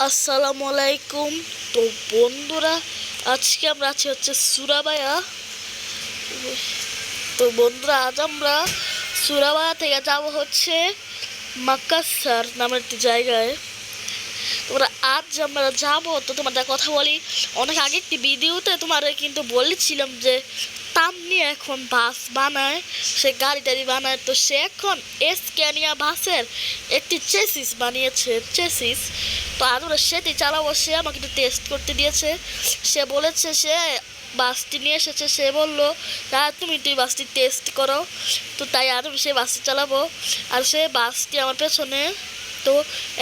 আসসালামু আলাইকুম। তো বন্ধুরা, আজকে আমরা আছি হচ্ছে সুরাবায়া। তো বন্ধুরা, আজ আমরা সুরাবায়া থেকে যাব হচ্ছে মাকাসসার নামের একটি জায়গায়। তোমরা আজ আমরা যাব, তো তোমাদের কথা বলি। অনেক আগে একটি ভিডিওতে তোমাদের কিন্তু বলেছিলাম যে তামনি এখন বাস বানায়, সে গাড়ি টাড়ি বানায়। তো সে এখন স্ক্যানিয়া বাসের একটি চেসিস বানিয়েছে, চেসিস। তো আমরা সেটি চালাবো। সে আমাকে একটু টেস্ট করতে দিয়েছে। সে বলেছে সে বাসটি নিয়ে এসেছে। সে বললো তুমি তুই বাসটি টেস্ট করো। তো তাই আর আমি সেই বাসটি চালাবো। আর সে বাসটি আমার পেছনে। তো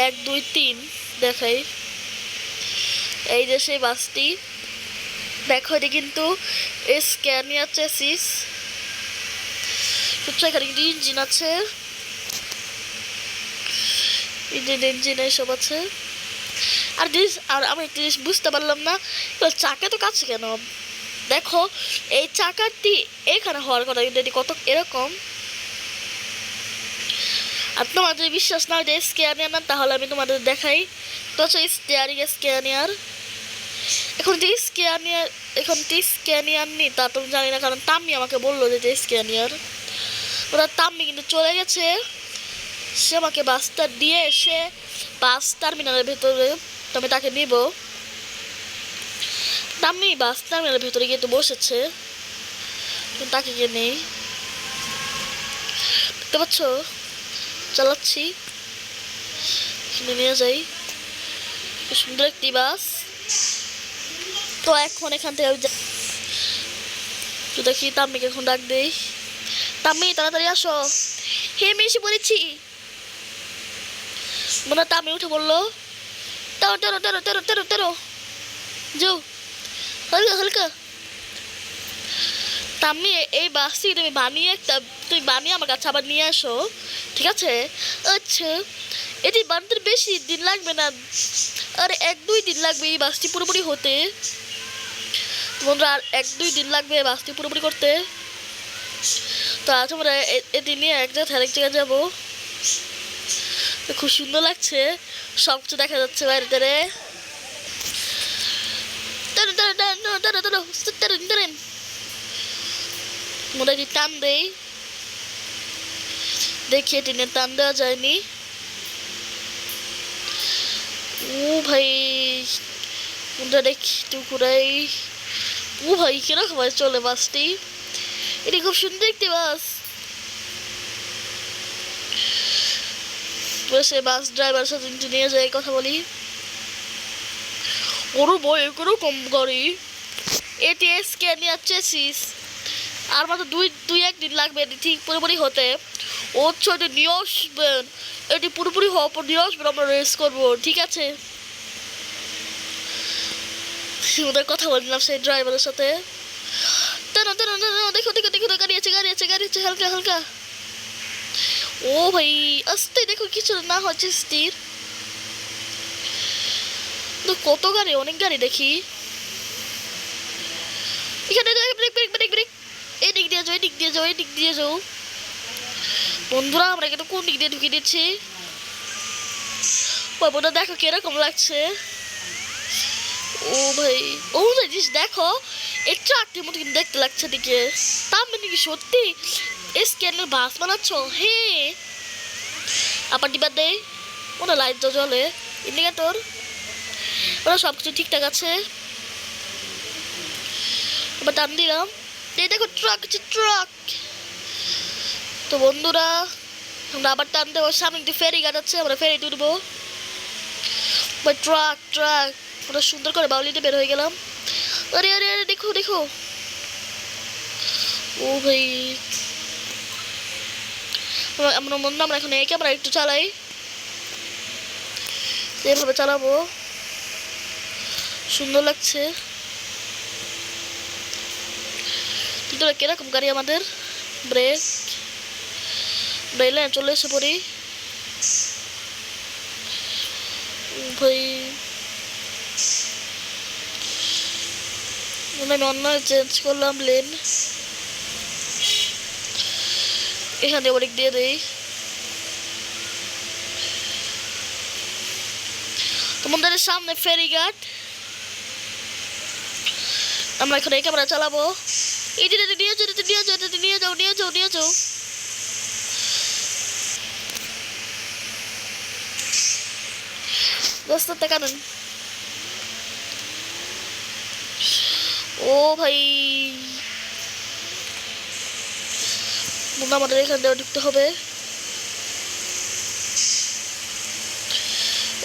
1 2 3 দেখাই, এই যে সেই বাসটি। দেখো, এটি কিন্তু স্ক্যানিয়া চেসিস। এখানে কিন্তু ইঞ্জিন আছে, ইঞ্জিন এসব আছে। আর আমি একটা জিনিস বুঝতে পারলাম না, চাকা তো কাছে কেন? দেখো, এই চাকাটি এখানে হওয়ার কথা, কিন্তু এটি কত এরকম। আর তোমার যদি বিশ্বাস না হয় যে স্ক্যানিয়ার না, তাহলে আমি তোমাদের দেখাই। তো হচ্ছে স্টিয়ারিং স্ক্যানিয়ার। এখন যে স্ক্যানিয়ার নেই তা তুমি জানি না, কারণ তাম্মি আমাকে বললো যে স্ক্যানিয়ার। ওরা তাম্মি কিন্তু চলে গেছে। সে আমাকে বাসটা দিয়ে এসে বাস টার্মিনালের ভেতরে, তো আমি তাকে নিব। তাম্মি বাস টার্মিনালের ভেতরে গিয়ে তো বসেছে, তাকে গিয়ে নেই। দেখতে পাচ্ছ, চালাচ্ছি, নিয়ে যাই। সুন্দর একটি বাস। তো এখন এখান থেকে তো দেখি তাম্মিকে এখন ডাক দেই। তাম্মি, তাড়াতাড়ি আসো। হে, আমি এসে পড়েছি। মনে তাম্মি উঠে বললো, তেরো তেরো তেরো তেরো তেরো তেরো যাও, হালকা হালকা। তাম্মি, এই বাসটি তুমি বানিয়ে আমার কাছে আবার নিয়ে আসো, ঠিক আছে? আচ্ছা, এটি বানাতে বেশি দিন লাগবে না, আরে 1 2 দিন লাগবে এই বাসটি পুরোপুরি হতে। বন্ধুরা, আর 1 2 দিন লাগবে বাসটি পুরোপুরি করতে। তো আজ আমরা এটি নিয়ে এক জায়গায় আরেক জায়গায় যাবো। খুব সুন্দর লাগছে, সব কিছু দেখা যাচ্ছে বাইরে ধারে। মনে হয় টান দেই, দেখি এটি নিয়ে টান দেওয়া যায়নি। ও ভাই, দেখি টুকুরাই। ও ভাই, কিরকম চলে বাসটি। এটি খুব সুন্দর একটি বাস। সে বাস ড্রাইভার সাথে নিয়ে যাই, কথা বলি। ওরও বই কোনো কম গাড়ি। এটি স্ক্যানিয়ার চেসিস। আর মাত্র দুই 1 দিন লাগবে এটি ঠিক পুরোপুরি হতে। এটি নিয়ে আসবেন, এটি পুরোপুরি হওয়ার পর নিয়ে আসবেন, আমরা রেস করবো, ঠিক আছে? ওদের কথা বললাম সেই ড্রাইভারের সাথে। দেখো দেখো দেখো, গাড়ি আছে গাড়ি আছে গাড়ি আছে, হালকা হালকা। ও ভাই, আস্তে দেখো, কিছু না হচ্ছে স্থির। তো কত গাড়ি, অনেক গাড়ি দেখি এখানে। ব্রেক ব্রেক ব্রেক ব্রেক, এই দিক দিয়ে যাও, এই দিক দিয়ে যাও, এই দিক দিয়ে যাও। বন্ধুরা, আমরা কিন্তু কোন দিক দিয়ে ঢুকিয়ে দিচ্ছি। বাবুটা দেখো কিরকম লাগছে। ও ভাই, ও জিনিস দেখো, এই ট্রাকটির মতো কিন্তু দেখতে লাগছে দিকে। তার মানে কি সত্যি স্ক্যানের বাস বানাচ্ছ? হে, আবার ডিবার দেয়, ওটা লাইট জ্বলে, ইন্ডিকেটর, ওরা সব কিছু ঠিকঠাক আছে। এবার টান দিলাম, এই দেখো ট্রাক আছে, ট্রাক। তো বন্ধুরা, আমরা আবার টান দেবো। সামনে একটি ফেরি ঘাট আছে, আমরা ফেরি তুলবো। ট্রাক ট্রাক, আমরা সুন্দর করে বাউলিতে বের হয়ে গেলাম। আরে আরে আরে, দেখো দেখো। ও ভাই, আমরা আমরা এখন এই ক্যামেরা একটু চালাই, এভাবে চালাবো, সুন্দর লাগছে। কিন্তু কিরকম গাড়ি আমাদের। ব্রেক ব্রেলে চলে এসে পড়ি। ভাই, আমি অন্য চেঞ্জ করলাম লেন, এখানে ব্রেক দিয়ে দেই। তোমাদের সামনে ফেরিঘাট। আমরা এখন এই ক্যামেরা চালাবো। এই যে নিয়ে যাও। রাস্তাতে কানুন। ও ভাই, আমাদের এখান দিয়ে ঢুকতে হবে।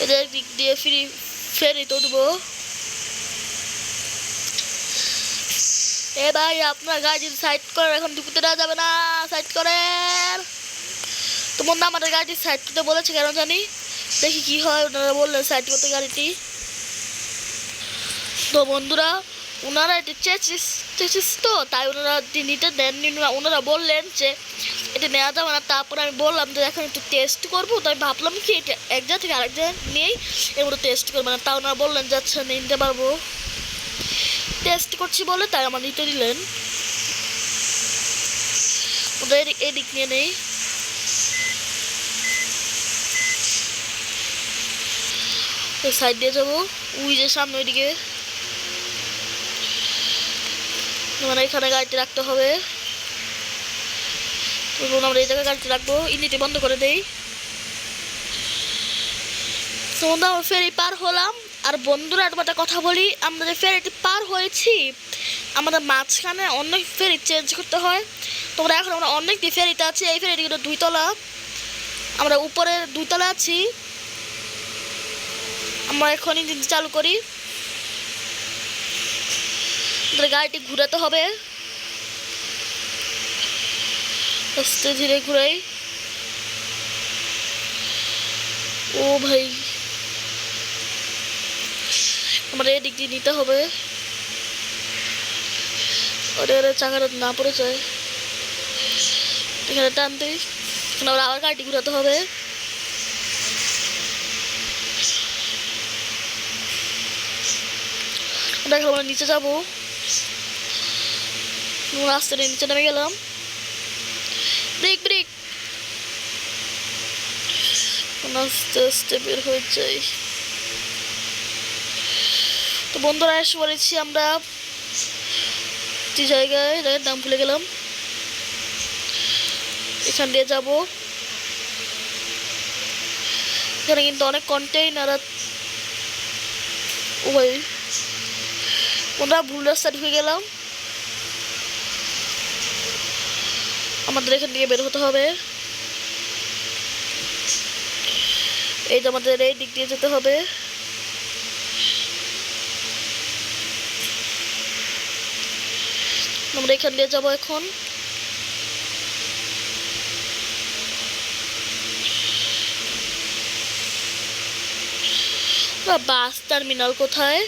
এদের দিক দিয়ে ফেরি তো উঠবো। এ ভাই, আপনার গাড়ি সাইড করে, এখন ঢুকতে দেওয়া যাবে না, সাইড করেন। তো বন্ধু আমাদের গাড়িটি সাইড করতে বলেছে কেন জানি, দেখি কি হয়। ওনারা বললেন সাইড করতে গাড়িটি। তো বন্ধুরা, ওনারা এটি চেচিস তো, তাই ওনারা নিতে দেননি। ওনারা বললেন যে এটা নেওয়া যাবে না। তারপর আমি বললাম যে এখন একটু টেস্ট করবো, তাই ভাবলাম কি এটা এক জায়গা থেকে আরেক জায়গায় নিয়েই এগুলো টেস্ট করবো না। তা ওনারা বললেন যে আচ্ছা নিতে পারবো, টেস্ট করছি বলে তাই আমার নিতে দিলেন। ওদের এদিক নিয়ে নেই। সাইড দিয়ে যাবো, ওই যে সামনে ওইদিকে। মানে এখানে গাড়িটি রাখতে হবে। আমরা এই জায়গায় গাড়িটি রাখবো। ইঞ্জিনটি বন্ধ করে দেই। তো আমরা ফেরি পার হলাম। আর বন্ধুরা একটা কথা বলি, আমরা যে ফেরিটি পার হয়েছি, আমাদের মাঝখানে অনেক ফেরি চেঞ্জ করতে হয়। তোমরা এখন আমরা অনেক ফেরিতে আছি। এই ফেরিটি কিন্তু 2 তলা, আমরা উপরে 2 তলা আছি। আমরা এখন ইঞ্জিন চালু করি। গাড়িটি ঘুরাতে হবে, আস্তে ধীরে ঘুরাই। ও ভাই, আমরা এদিক দিয়ে নিতে হবে। ওরে চাকাটা না পড়ে যায়, এখানে টানতে। আমরা আবার গাড়িটি ঘুরাতে হবে। দেখো আমরা নিচে যাবো। আস্তে নিচে নেমে গেলাম। ব্রেক। আস্তে বের হয়ে যাই। তো বন্ধুরা এসে পড়েছি আমরা জায়গায়, নাম ভুলে গেলাম। এখান দিয়ে যাবো। এখানে কিন্তু অনেক কন্টেইনার। ও ভাই, আমরা ভুল রাস্তা ঢুকে গেলাম। আমাদের এখান থেকে বের হতে হবে। এই যে আমাদের এই দিক দিয়ে যেতে হবে। আমরা এখান দিয়ে যাবো এখন। বাস টার্মিনাল কোথায়?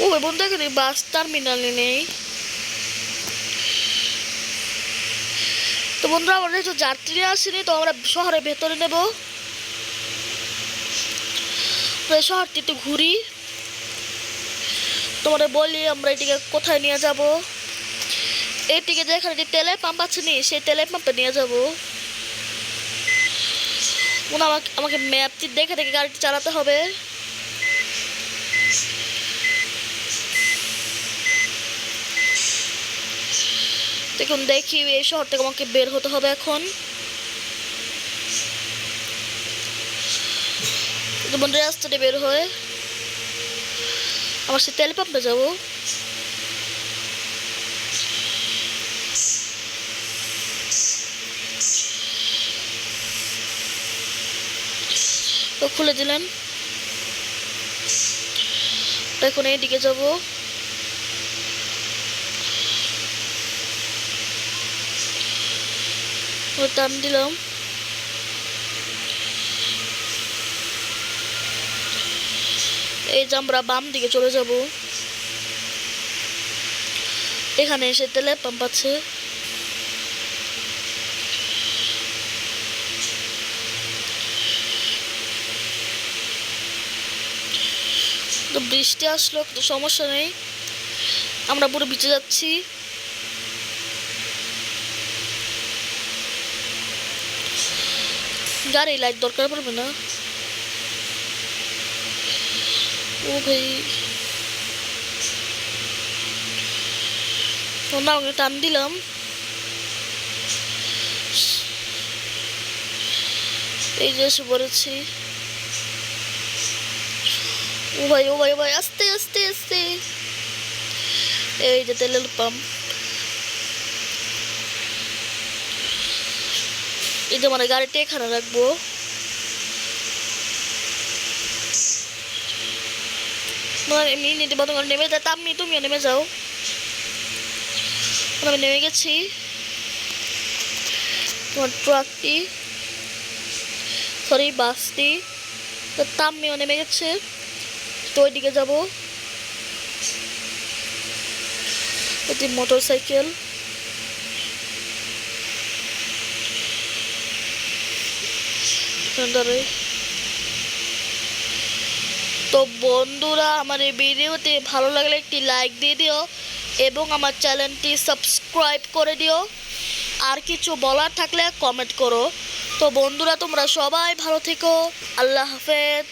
ও বন্ধু, এখানে বাস টার্মিনালে নেই। তো বন্ধুরা, আমরা একটু যাত্রী আসেনি, তো আমরা শহরের ভেতরে নেব। শহরটি একটু ঘুরি, তোমাদের বলি আমরা এটিকে কোথায় নিয়ে যাব। এটিকে যেখানে তেলের পাম্প আছে নি, সেই তেলের পাম্পে নিয়ে যাব। আমাকে ম্যাপটি দেখে দেখে গাড়িটি চালাতে হবে। দেখুন, দেখি এই শহর থেকে আমাকে বের হতে হবে এখন। বন্ধু রাস্তাতে বের হয়ে আমার সে তেল পাম্পে যাবো। তো খুলে দিলেন। এখন এইদিকে যাবো। টান দিলাম। এই যে আমরা বাম দিকে চলে যাব। এখানে এসে তেলের পাম্প আছে। তো বৃষ্টি আসলো, কিন্তু সমস্যা নেই, আমরা পুরো ভিজে যাচ্ছি। গাড়ি লাইট দরকার পড়বে না। ও ভাই না, ওকে টান দিলাম। এই যে এসে পড়েছি। ও ভাই ও ভাই ও ভাই, আস্তে আস্তে আস্তে। এই যে তেলের পাম্প। এই যে মানে গাড়িটা এখানে রাখবো। মিনিট বন্ধ করে নেমে যা, তাম্মি তুমিও নেমে যাও। আমি নেমে গেছি। তোমার ট্রাকটি, সরি বাসটি, তো তাম্মিও নেমে গেছে। তো ওইদিকে যাবো। এটি মোটর সাইকেল। তো বন্ধুরা, আমার এই ভিডিওতে ভালো লাগলে একটি লাইক দিয়ে দিও এবং আমার চ্যানেলটি সাবস্ক্রাইব করে দিও। আর কিছু বলার থাকলে কমেন্ট করো। তো বন্ধুরা, তোমরা সবাই ভালো থেকো। আল্লাহ হাফেজ।